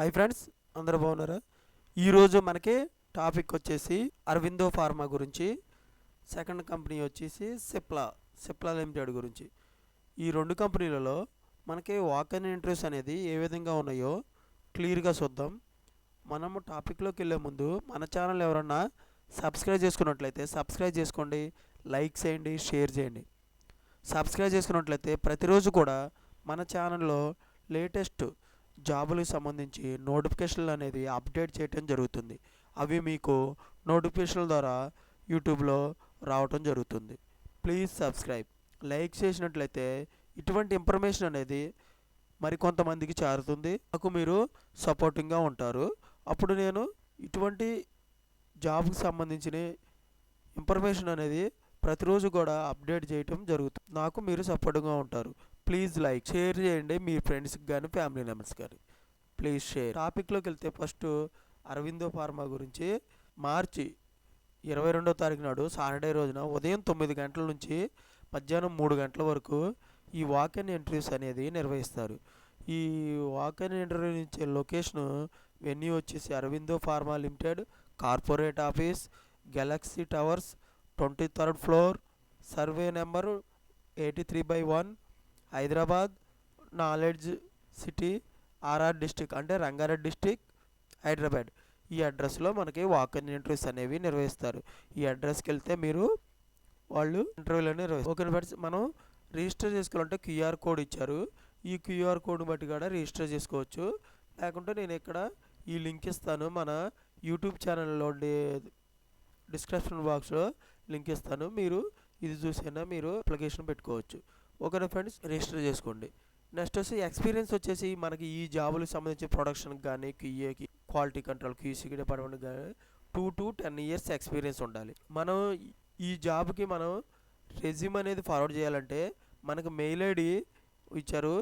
Hi friends, అందరూ బాగున్నారా? ఈరోజు మనకి టాపిక్ వచ్చేసి అరవిందో ఫార్మా గురించి. సెకండ్ కంపెనీ వచ్చేసి సిప్లా లిమిటెడ్ గురించి. ఈ రెండు కంపెనీలలో మనకి వాక్ ఇన్ ఇంటర్వ్యూస్ అనేది ఏ విధంగా ఉన్నాయో క్లియర్గా చూద్దాం. మనము టాపిక్లోకి వెళ్ళే ముందు మన ఛానల్ ఎవరన్నా సబ్స్క్రైబ్ చేసుకున్నట్లయితే సబ్స్క్రైబ్ చేసుకోండి, లైక్ చేయండి, షేర్ చేయండి. సబ్స్క్రైబ్ చేసుకున్నట్లయితే ప్రతిరోజు కూడా మన ఛానల్లో లేటెస్ట్ జాబులకు సంబంధించి నోటిఫికేషన్లు అనేది అప్డేట్ చేయటం జరుగుతుంది. అవి మీకు నోటిఫికేషన్ల ద్వారా యూట్యూబ్లో రావటం జరుగుతుంది. Please subscribe. లైక్ చేసినట్లయితే ఇటువంటి ఇన్ఫర్మేషన్ అనేది మరికొంతమందికి చేరుతుంది. నాకు మీరు సపోర్టింగ్గా ఉంటారు. అప్పుడు నేను ఇటువంటి జాబ్కి సంబంధించిన ఇన్ఫర్మేషన్ అనేది ప్రతిరోజు కూడా అప్డేట్ చేయటం జరుగుతుంది. నాకు మీరు సపోర్ట్గా ఉంటారు. ప్లీజ్ లైక్, షేర్ చేయండి మీ ఫ్రెండ్స్కి కానీ ఫ్యామిలీ మెంబర్స్ కానీ. Please share. టాపిక్లోకి వెళ్తే ఫస్ట్ అరవిందో ఫార్మా గురించి. మార్చి 22వ తారీఖు నాడు సాటర్డే రోజున ఉదయం 9 గంటల నుంచి మధ్యాహ్నం 3 గంటల వరకు ఈ వాక్ ఇన్ ఇంటర్వ్యూస్ అనేది నిర్వహిస్తారు. ఈ వాక్ ఇన్ ఇంటర్వ్యూ ఇచ్చే లొకేషను వెన్యూ వచ్చేసి Aurobindo Pharma limited, corporate office, Galaxy Towers, 23rd floor, survey number 83/1, Hyderabad, Knowledge City, RR district అంటే రంగారెడ్డి డిస్టిక్, హైదరాబాద్. ఈ అడ్రస్లో మనకి వాక్ ఇన్ ఇంటర్వ్యూస్ అనేవి నిర్వహిస్తారు. ఈ అడ్రస్కి వెళ్తే మీరు వాళ్ళు ఇంటర్వ్యూలు నిర్వహిస్తారు. ఓకే ఫ్రెండ్స్, మనం రిజిస్టర్ చేసుకోవాలంటే క్యూఆర్ కోడ్ ఇచ్చారు. ఈ క్యూఆర్ కోడ్ని బట్టి కూడా రిజిస్టర్ చేసుకోవచ్చు. లేకుంటే నేను ఇక్కడ ఈ లింక్ ఇస్తాను, మన యూట్యూబ్ ఛానల్లో డిస్క్రిప్షన్ బాక్స్లో లింక్ ఇస్తాను. మీరు ఇది చూసైనా మీరు అప్లికేషన్ పెట్టుకోవచ్చు. ఓకేనా ఫ్రెండ్స్, రిజిస్టర్ చేసుకోండి. నెక్స్ట్ వచ్చి ఎక్స్పీరియన్స్ వచ్చేసి మనకి ఈ జాబులకు సంబంధించి ప్రొడక్షన్కి కానీ, క్యూఏకి, క్వాలిటీ కంట్రోల్, క్యూసీకి డిపార్ట్మెంట్కి కానీ 2 to 10 years ఎక్స్పీరియన్స్ ఉండాలి. మనం ఈ జాబ్కి మనం రెజ్యూమ్ అనేది ఫార్వర్డ్ చేయాలంటే మనకు మెయిల్ ఐడి ఇచ్చారు,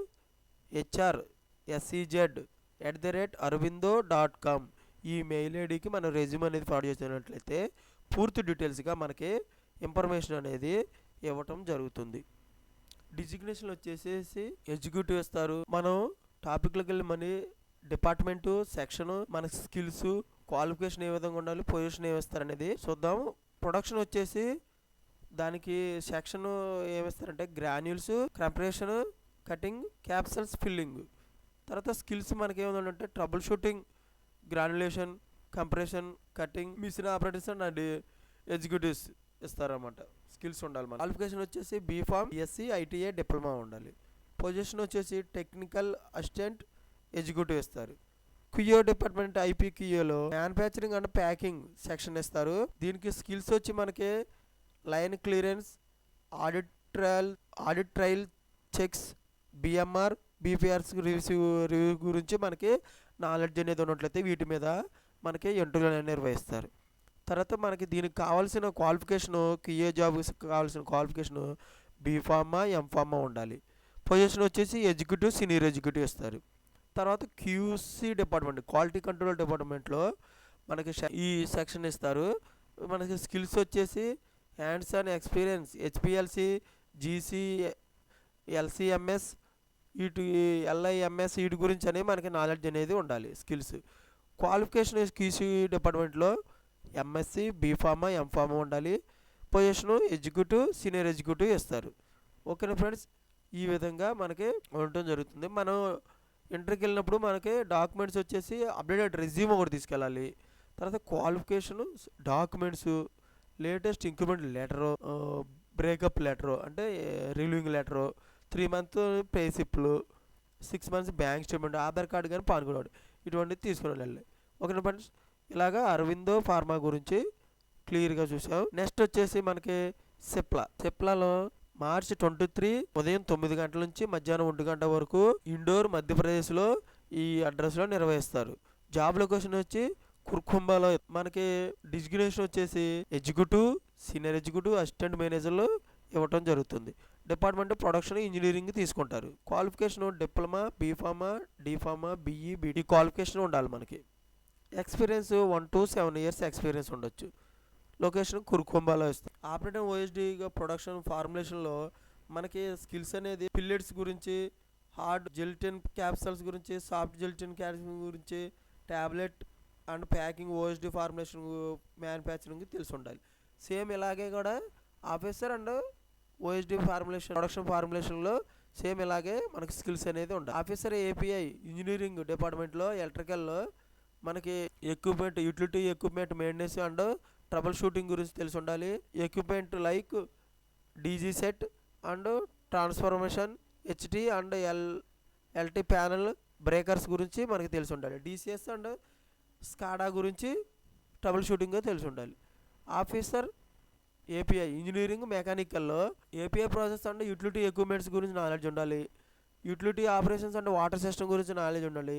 HRSEZ@arvindo.com. ఈ మెయిల్ ఐడికి మనం రెజ్యూమ్ అనేది ఫార్వర్డ్ చేసినట్లయితే పూర్తి డీటెయిల్స్గా మనకి ఇన్ఫర్మేషన్ అనేది ఇవ్వటం జరుగుతుంది. డిజిగ్నేషన్ వచ్చేసేసి ఎగ్జిక్యూటివ్ ఇస్తారు. మనం టాపిక్లోకి వెళ్ళి మన డిపార్ట్మెంటు, సెక్షను, మన స్కిల్స్, క్వాలిఫికేషన్ ఏ విధంగా ఉండాలి, పొజిషన్ ఏమిస్తారు అనేది చూద్దాము. ప్రొడక్షన్ వచ్చేసి దానికి సెక్షన్ ఏమిస్తారంటే granules, compression, cutting, capsules, filling. తర్వాత స్కిల్స్ మనకి ఏముందంటే troubleshooting, granulation, compression, cutting, machine operators and executives ఇస్తారన్నమాట. స్కిల్స్ ఉండాలి. మన క్వాలిఫికేషన్ వచ్చేసి బీఫామ్, BSc, ITI, డిప్లొమా ఉండాలి. పొజిషన్ వచ్చేసి టెక్నికల్ అసిస్టెంట్, ఎగ్జిక్యూటివ్ ఇస్తారు. క్యూఓ డిపార్ట్మెంట్ IPQAలో మ్యానుఫ్యాక్చరింగ్ అండ్ ప్యాకింగ్ సెక్షన్ ఇస్తారు. దీనికి స్కిల్స్ వచ్చి మనకి line clearance, audit trail checks, BMR, BPRs review గురించి మనకి నాలెడ్జ్ అనేది ఉన్నట్లయితే వీటి మీద మనకి ఇంటర్వ్యూలు నిర్వహిస్తారు. తర్వాత మనకి దీనికి కావాల్సిన క్వాలిఫికేషను, క్యూఏ జాబ్కి కావాల్సిన క్వాలిఫికేషను బీఫార్మా, ఎంఫార్మా ఉండాలి. పొజిషన్ వచ్చేసి ఎగ్జిక్యూటివ్, సీనియర్ ఎగ్జిక్యూటివ్ ఇస్తారు. తర్వాత QC డిపార్ట్మెంట్, క్వాలిటీ కంట్రోల్ డిపార్ట్మెంట్లో మనకి ఈ సెక్షన్ ఇస్తారు. మనకి స్కిల్స్ వచ్చేసి hands on experience, HPLC, GC, LCMS, వీటి LIMS వీటి గురించి అనేది మనకి నాలెడ్జ్ అనేది ఉండాలి. స్కిల్స్ క్వాలిఫికేషన్ QC డిపార్ట్మెంట్లో MSc, బీఫార్మా, ఎంఫార్మా ఉండాలి. పొజిషను ఎగ్జిక్యూటివ్, సీనియర్ ఎగ్జిక్యూటివ్ ఇస్తారు. ఓకేనా ఫ్రెండ్స్, ఈ విధంగా మనకి ఉండటం జరుగుతుంది. మనం ఇంటర్వ్యూకి వెళ్ళినప్పుడు మనకి డాక్యుమెంట్స్ వచ్చేసి అప్డేటెడ్ రెజ్యూమ్ ఒకటి తీసుకెళ్ళాలి. తర్వాత qualification, documents, latest increment letter, breakup letter అంటే రిలీవింగ్ లెటరు, 3 months పే స్లిప్లు, 6 months bank statement, Aadhaar card కానీ పాన్ కార్డు ఇటువంటివి తీసుకుని వెళ్ళాలి. ఓకేనా ఫ్రెండ్స్, ఇలాగా అరవిందో ఫార్మా గురించి క్లియర్గా చూసాం. నెక్స్ట్ వచ్చేసి మనకి సిప్లాలో మార్చి 23 ఉదయం 9 గంటల నుంచి మధ్యాహ్నం 1 గంట వరకు ఇండోర్, మధ్యప్రదేశ్లో ఈ అడ్రస్లో నిర్వహిస్తారు. జాబ్ లొకేషన్ వచ్చి కుర్కుంబాలో. మనకి డిజిగ్నేషన్ వచ్చేసి ఎగ్జిక్యూటివ్, సీనియర్ ఎగ్జిక్యూటివ్, అసిస్టెంట్ మేనేజర్లో ఇవ్వటం జరుగుతుంది. డిపార్ట్మెంట్ ప్రొడక్షన్, ఇంజనీరింగ్ తీసుకుంటారు. Qualification diploma, B Pharma, D Pharma, BE, BD qualification ఉండాలి. మనకి ఎక్స్పీరియన్స్ 1 to 7 years ఎక్స్పీరియన్స్ ఉండొచ్చు. లొకేషన్ కుర్కుంబాలో ఇస్తుంది. ఆపరేటర్ OSDగా ప్రొడక్షన్ ఫార్ములేషన్లో మనకి స్కిల్స్ అనేది పిల్లెట్స్ గురించి, హార్డ్ జెల్టిన్ క్యాప్సల్స్ గురించి, సాఫ్ట్ జెల్టిన్ క్యాప్సూల్ గురించి, tablet and packing, OSD formulation, manufacturing తెలిసి ఉండాలి. సేమ్ ఇలాగే కూడా officer and OSD formulation, production ఫార్ములేషన్లో సేమ్ ఇలాగే మనకి స్కిల్స్ అనేది ఉండాలి. ఆఫీసర్ ఏపీఐ ఇంజనీరింగ్ డిపార్ట్మెంట్లో ఎలక్ట్రికల్లో మనకి equipment, utility equipment maintenance and trouble shooting గురించి తెలిసి ఉండాలి. Equipment like DG set and transformation, HT and LT panel breakers గురించి మనకి తెలిసి ఉండాలి. డిసిఎస్ అండ్ స్కాడా గురించి ట్రబుల్ షూటింగ్ తెలిసి ఉండాలి. ఆఫీసర్ ఏపీఐ ఇంజనీరింగ్ మెకానికల్లో API process and utility equipments గురించి నాలెడ్జ్ ఉండాలి. Utility operations and water system గురించి నాలెడ్జ్ ఉండాలి.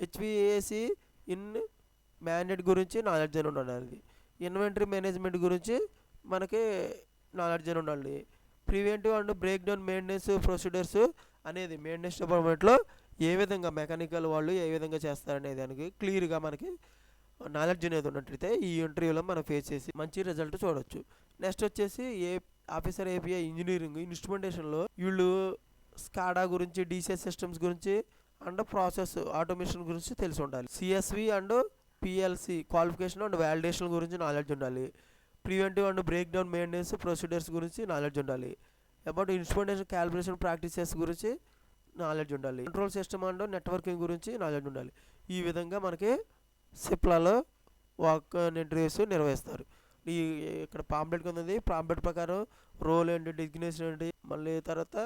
హెచ్విఏసి ఇన్ మ్యాండేట్ గురించి నాలెడ్జ్ అని ఉండాలి. ఇన్వెంటరీ మేనేజ్మెంట్ గురించి మనకి నాలెడ్జ్ అని ఉండాలి. Preventive and breakdown maintenance procedures అనేది మెయింటెనెన్స్ డిపార్ట్మెంట్లో ఏ విధంగా మెకానికల్ వాళ్ళు ఏ విధంగా చేస్తారనే దానికి క్లియర్గా మనకి నాలెడ్జ్ అనేది ఉన్నట్లయితే ఈ ఇంటర్వ్యూలో మనం ఫేస్ చేసి మంచి రిజల్ట్ చూడవచ్చు. నెక్స్ట్ వచ్చేసి ఆఫీసర్ ఏపీఐ ఇంజనీరింగ్ ఇన్స్ట్రుమెంటేషన్లో వీళ్ళు స్కాడా గురించి, డీసీఎస్ సిస్టమ్స్ గురించి అండ్ ప్రాసెస్ ఆటోమేషన్ గురించి తెలిసి ఉండాలి. CSV and PLC qualification and validation గురించి నాలెడ్జ్ ఉండాలి. Preventive and breakdown maintenance procedures గురించి నాలెడ్జ్ ఉండాలి. అబౌట్ ఇన్స్ట్రుమెంటేషన్ క్యాలిబ్రేషన్ ప్రాక్టీసెస్ గురించి నాలెడ్జ్ ఉండాలి. కంట్రోల్ సిస్టమ్ అండ్ నెట్వర్కింగ్ గురించి నాలెడ్జ్ ఉండాలి. ఈ విధంగా మనకి సిప్లాలో వాక్ ఇంటర్వ్యూస్ నిర్వహిస్తారు. ఈ ఇక్కడ పాంప్లెట్ ఉంది. పాంప్లెట్ ప్రకారం రోల్ ఏంటి, డిగ్నేషన్ ఏంటి, మళ్ళీ తర్వాత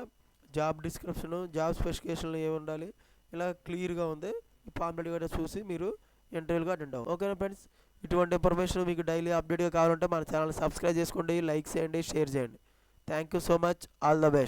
జాబ్ డిస్క్రిప్షను, జాబ్ స్పెసిఫికేషన్లు ఏమి ఉండాలి, ఇలా క్లియర్గా ఉంది. ఈ పాంప్లెట్ కూడా చూసి మీరు ఇంటర్వ్యూగా అటెండ్ అవ్వండి. ఓకేనా ఫ్రెండ్స్, ఇటువంటి ఇన్ఫర్మేషన్ మీకు డైలీ అప్డేట్గా కావాలంటే మన ఛానల్ సబ్స్క్రైబ్ చేసుకోండి, లైక్ చేయండి, షేర్ చేయండి. Thank you so much. All the best.